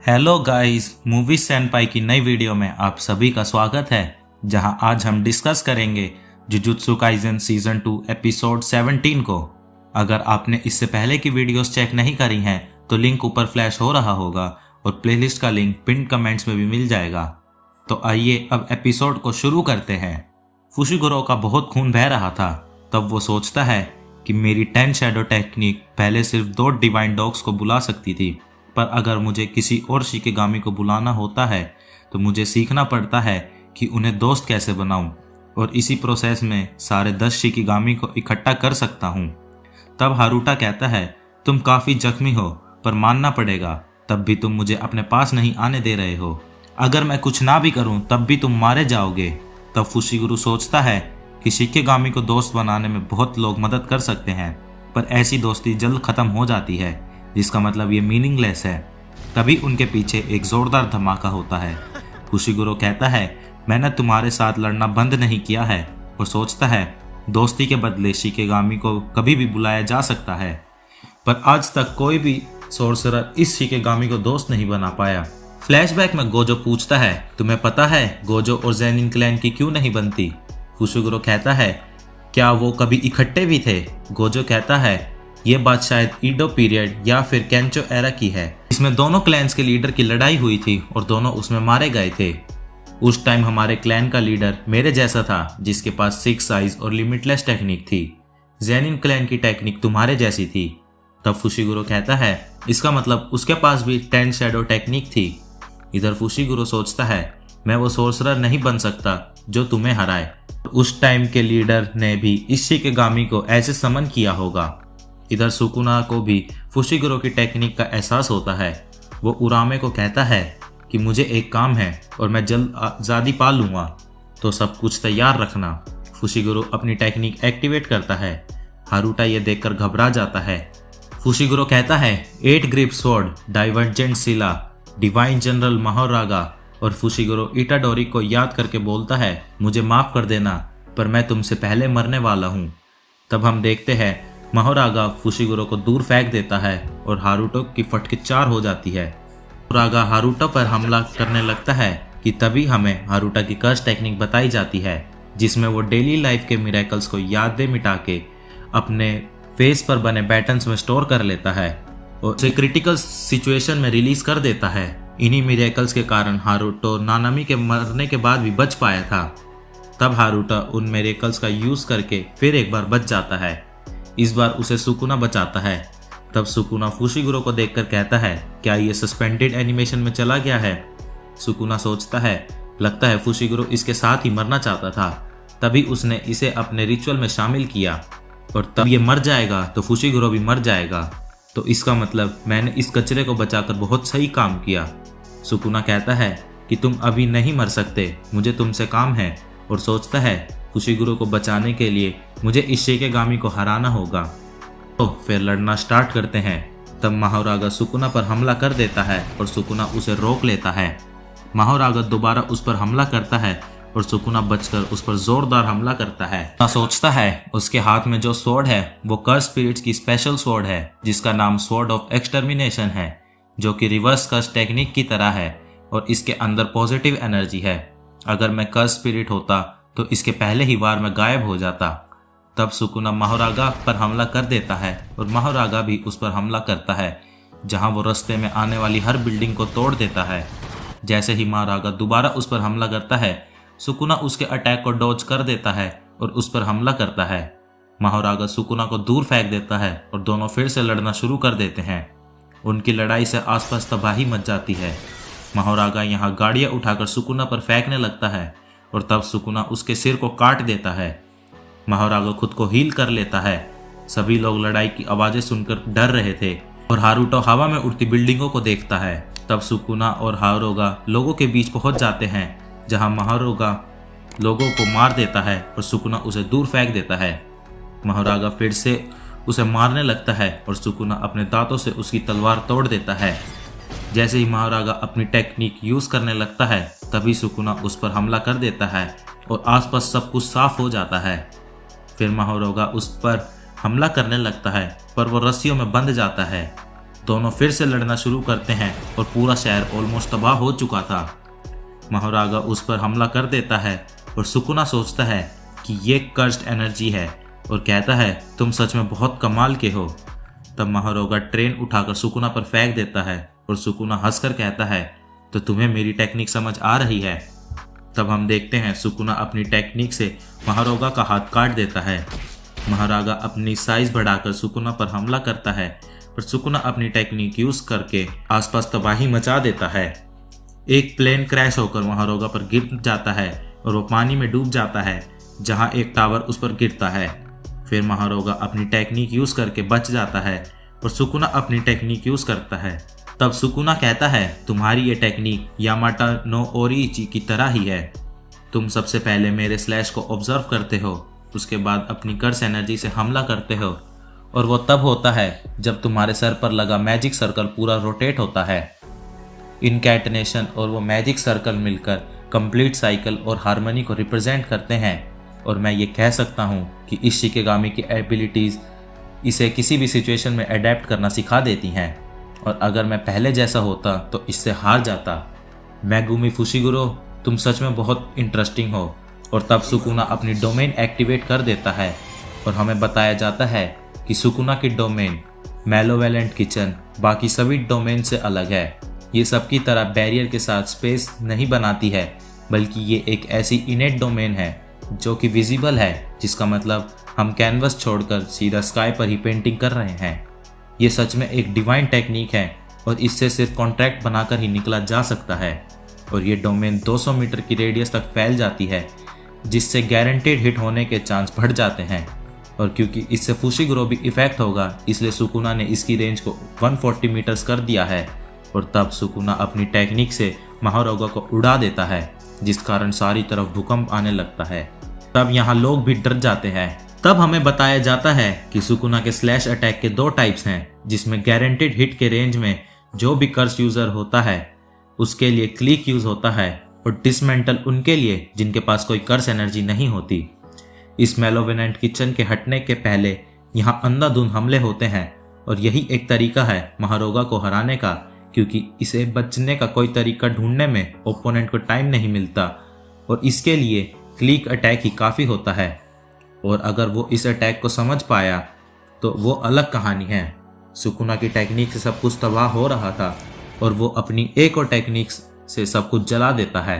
Hello guys, movie सैनपाई की नई video में आप सभी का स्वागत है। जहां आज हम डिस्कस करेंगे जुजुत्सु काइसेन सीजन 2 एपिसोड 17 को। अगर आपने इससे पहले की वीडियोस चेक नहीं करी हैं तो लिंक ऊपर फ्लैश हो रहा होगा और प्लेलिस्ट का लिंक पिन कमेंट्स में भी मिल जाएगा। तो आइए अब एपिसोड को शुरू करते हैं। फुशिगुरो का बहुत खून बह रहा था। तब वो सोचता है कि मेरी 10 शैडो टेक्निक पहले सिर्फ 2 डिवाइन डॉग्स को बुला सकती थी, पर अगर मुझे किसी और शिकेगामी को बुलाना होता है तो मुझे सीखना पड़ता है कि उन्हें दोस्त कैसे बनाऊं, और इसी प्रोसेस में सारे 10 शिकेगामी को इकट्ठा कर सकता हूं। तब हारूटा कहता है, तुम काफ़ी जख्मी हो, पर मानना पड़ेगा, तब भी तुम मुझे अपने पास नहीं आने दे रहे हो। अगर मैं कुछ ना भी करूं तब भी तुम मारे जाओगे। तब फुशिगुरु सोचता है कि शिकेगामी को दोस्त बनाने में बहुत लोग मदद कर सकते हैं, पर ऐसी दोस्ती जल्द ख़त्म हो जाती है, जिसका मतलब ये मीनिंगलेस है। तभी उनके पीछे एक जोरदार धमाका होता है। फुशिगुरो कहता है, मैंने तुम्हारे साथ लड़ना बंद नहीं किया है, और सोचता है दोस्ती के बदले शिकेगामी को कभी भी बुलाया जा सकता है, पर आज तक कोई भी सोर्सरर इस शिकेगामी को दोस्त नहीं बना पाया। फ्लैशबैक में गोजो पूछता है, तुम्हें पता है गोजो और ज़ेनिन क्लैन की क्यों नहीं बनती? फुशिगुरो कहता है, क्या वो कभी इकट्ठे भी थे? गोजो कहता है, ये बात शायद ईडो पीरियड या फिर केंचो एरा की है। इसमें दोनों क्लैन्स के लीडर की लड़ाई हुई थी और दोनों उसमें मारे गए थे। उस टाइम हमारे क्लैन का लीडर मेरे जैसा था, जिसके पास 6 आइज और लिमिटलेस टेक्निक थी। ज़ेनिन क्लैन की टेक्निक तुम्हारे जैसी थी। तब फुशिगुरो कहता है, इसका मतलब उसके पास भी 10 शैडो टेक्निक थी। इधर फुशिगुरो सोचता है, मैं वो सोर्सरर नहीं बन सकता जो तुम्हें हराए। उस टाइम के लीडर ने भी इस शिकेगामी को ऐसे समन किया होगा। इधर सुकुना को भी फुशिगुरो की टेक्निक का एहसास होता है। वो उरामे को कहता है कि मुझे एक काम है और मैं जल्द आज़ादी पा लूँगा, तो सब कुछ तैयार रखना। फुशिगुरो अपनी टेक्निक एक्टिवेट करता है। हारूटा ये देखकर घबरा जाता है। फुशिगुरो कहता है, 8 ग्रिप स्वॉर्ड, डाइवर्जेंट सिला, डिवाइन जनरल महारागा, और फुशिगुरो इटाडोरी को याद करके बोलता है, मुझे माफ़ कर देना, पर मैं तुमसे पहले मरने वाला हूँ। तब हम देखते हैं महारागा फुशिगुरो को दूर फेंक देता है और हारूटो की फटके 4 हो जाती है। महारागा हारूटो पर हमला करने लगता है कि तभी हमें हारूटा की कर्स टेक्निक बताई जाती है, जिसमें वो डेली लाइफ के मिरेकल्स को यादें मिटा के अपने फेस पर बने बैटन्स में स्टोर कर लेता है और उसे क्रिटिकल सिचुएशन में रिलीज कर देता है। इन्हीं मिरेकल्स के कारण हारूटो नानामी के मरने के बाद भी बच पाया था। तब हारूटा उन मिरेकल्स का यूज करके फिर एक बार बच जाता है। इस बार उसे सुकुना बचाता है। तब सुकुना फुशिगुरो को देखकर कहता है, क्या ये सस्पेंडेड एनिमेशन में चला गया है? सुकुना सोचता है, लगता है फुशिगुरो इसके साथ ही मरना चाहता था, तभी उसने इसे अपने रिचुअल में शामिल किया, और तब ये मर जाएगा तो फुशिगुरो भी मर जाएगा, तो इसका मतलब मैंने इस कचरे को बचाकर बहुत सही काम किया। सुकुना कहता है कि तुम अभी नहीं मर सकते, मुझे तुमसे काम है, और सोचता है फुशिगुरो को बचाने के लिए मुझे इस शिकेगामी को हराना होगा। तो फिर लड़ना स्टार्ट करते हैं। तब महारागा सुकुना पर हमला कर देता है और सुकुना उसे रोक लेता है। महारागा दोबारा उस पर हमला करता है और सुकुना बचकर उस पर जोरदार हमला करता है। सोचता है उसके हाथ में जो स्वॉर्ड है वो कर्स स्पिरिट्स की स्पेशल स्वॉर्ड है, जिसका नाम स्वॉर्ड ऑफ एक्सटर्मिनेशन है, जो कि रिवर्स कर्स टेक्निक की तरह है और इसके अंदर पॉजिटिव एनर्जी है। अगर मैं कर्स स्पिरिट होता तो इसके पहले ही वार में गायब हो जाता। तब सुकुना महारागा पर हमला कर देता है और महारागा भी उस पर हमला करता है, जहां वो रास्ते में आने वाली हर बिल्डिंग को तोड़ देता है। जैसे ही महारागा दोबारा उस पर हमला करता है, सुकुना उसके अटैक को डॉज कर देता है और उस पर हमला करता है। महारागा सुकुना को दूर फेंक देता है और दोनों फिर से लड़ना शुरू कर देते हैं। उनकी लड़ाई से आसपास तबाही मच जाती है। महारागा यहाँ गाड़ियाँ उठाकर सुकुना पर फेंकने लगता है और तब सुकुना उसके सिर को काट देता है। महारागा खुद को हील कर लेता है। सभी लोग लड़ाई की आवाज़ें सुनकर डर रहे थे और हारूटो हवा में उड़ती बिल्डिंगों को देखता है। तब सुकुना और हारोगा लोगों के बीच पहुंच जाते हैं, जहां महारोगा लोगों को मार देता है और सुकुना उसे दूर फेंक देता है। महारागा फिर से उसे मारने लगता है और सुकुना अपने दांतों से उसकी तलवार तोड़ देता है। जैसे ही महारागा अपनी टेक्निक यूज करने लगता है, तभी सुकुना उस पर हमला कर देता है और आसपास सब कुछ साफ हो जाता है। फिर महारागा उस पर हमला करने लगता है, पर वो रस्सियों में बंध जाता है। दोनों फिर से लड़ना शुरू करते हैं और पूरा शहर ऑलमोस्ट तबाह हो चुका था। महारागा उस पर हमला कर देता है और सुकुना सोचता है कि ये कर्स्ड एनर्जी है और कहता है तुम सच में बहुत कमाल के हो। तब महारागा ट्रेन उठाकर सुकुना पर फेंक देता है और सुकुना हंसकर कहता है तो तुम्हें मेरी टेक्निक समझ आ रही है। तब हम देखते हैं सुकुना अपनी टेक्निक से महारागा का हाथ काट देता है। महारागा अपनी साइज बढ़ाकर सुकुना पर हमला करता है, पर सुकुना अपनी टेक्निक यूज करके आसपास तबाही मचा देता है। एक प्लेन क्रैश होकर महारागा पर गिर जाता है और वो पानी में डूब जाता है, जहां एक टावर उस पर गिरता है। फिर महारागा अपनी टेक्निक यूज करके बच जाता है और सुकुना अपनी टेक्निक यूज करता है। तब सुकुना कहता है तुम्हारी ये टेक्निक यामाटा नो ओरीची की तरह ही है। तुम सबसे पहले मेरे स्लैश को ऑब्जर्व करते हो, उसके बाद अपनी कर्स एनर्जी से हमला करते हो, और वो तब होता है जब तुम्हारे सर पर लगा मैजिक सर्कल पूरा रोटेट होता है। इनकैटनेशन और वो मैजिक सर्कल मिलकर कंप्लीट साइकिल और हार्मनी को रिप्रेजेंट करते हैं, और मैं ये कह सकता हूँ कि इस शिकेगामी की एबिलिटीज़ इसे किसी भी सिचुएशन में अडेप्ट करना सिखा देती हैं, और अगर मैं पहले जैसा होता तो इससे हार जाता। मेगुमी फुशिगुरो, तुम सच में बहुत इंटरेस्टिंग हो। और तब सुकुना अपनी डोमेन एक्टिवेट कर देता है और हमें बताया जाता है कि सुकुना की डोमेन मैलोवेलेंट किचन बाकी सभी डोमेन से अलग है। ये सबकी तरह बैरियर के साथ स्पेस नहीं बनाती है, बल्कि ये एक ऐसी इनेट डोमेन है जो कि विजिबल है, जिसका मतलब हम कैनवस छोड़कर सीधा स्काई पर ही पेंटिंग कर रहे हैं। ये सच में एक डिवाइन टेक्निक है और इससे सिर्फ कॉन्ट्रैक्ट बनाकर ही निकला जा सकता है। और ये डोमेन 200 मीटर की रेडियस तक फैल जाती है, जिससे गारंटेड हिट होने के चांस बढ़ जाते हैं। और क्योंकि इससे फुशिगुरो भी इफेक्ट होगा, इसलिए सुकुना ने इसकी रेंज को 140 मीटर्स कर दिया है। और तब सुकुना अपनी टेक्निक से महारागा को उड़ा देता है, जिस कारण सारी तरफ भूकंप आने लगता है। तब यहाँ लोग भी डर जाते हैं। तब हमें बताया जाता है कि सुकुना के स्लैश अटैक के 2 टाइप्स हैं, जिसमें गारंटेड हिट के रेंज में जो भी कर्स यूजर होता है उसके लिए क्लिक यूज होता है, और डिसमेंटल उनके लिए जिनके पास कोई कर्स एनर्जी नहीं होती। इस मैलोवेलेंट किचन के हटने के पहले यहाँ अंधाधुंध हमले होते हैं, और यही एक तरीका है महारागा को हराने का, क्योंकि इसे बचने का कोई तरीका ढूंढने में ओपोनेंट को टाइम नहीं मिलता, और इसके लिए क्लिक अटैक ही काफ़ी होता है। और अगर वो इस अटैक को समझ पाया तो वो अलग कहानी है। सुकुना की टेक्निक से सब कुछ तबाह हो रहा था, और वो अपनी एक और टेक्निक से सब कुछ जला देता है।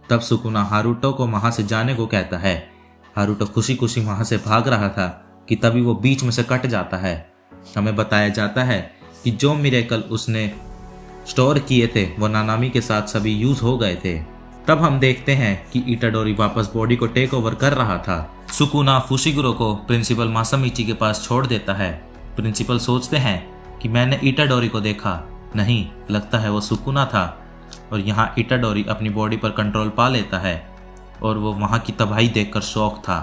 तब सुकुना हारुतो को वहाँ से जाने को कहता है। हारुतो खुशी खुशी वहाँ से भाग रहा था कि तभी वो बीच में से कट जाता है। हमें बताया जाता है कि जो मिरेकल उसने स्टोर किए थे वो नानामी के साथ सभी यूज हो गए थे। तब हम देखते हैं कि इटाडोरी वापस बॉडी को टेक ओवर कर रहा था। सुकुना फुशिगुरो को प्रिंसिपल मासामिची के पास छोड़ देता है। प्रिंसिपल सोचते हैं कि मैंने इटाडोरी को देखा, नहीं, लगता है वो सुकुना था। और यहाँ इटाडोरी अपनी बॉडी पर कंट्रोल पा लेता है, और वो वहाँ की तबाही देखकर शौक था।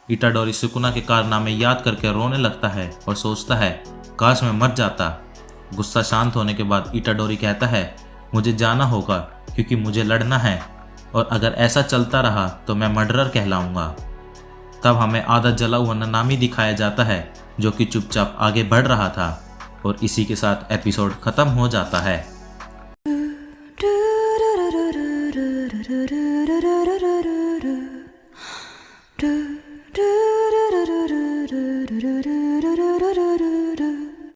इटाडोरी सुकुना के कारनामे याद करके रोने लगता है और सोचता है काश मैं मर जाता। गुस्सा शांत होने के बाद इटाडोरी कहता है मुझे जाना होगा क्योंकि मुझे लड़ना है, और अगर ऐसा चलता रहा तो मैं मर्डरर कहलाऊंगा। तब हमें आधा जला हुआ नानामी दिखाया जाता है, जो कि चुपचाप आगे बढ़ रहा था, और इसी के साथ एपिसोड खत्म हो जाता है।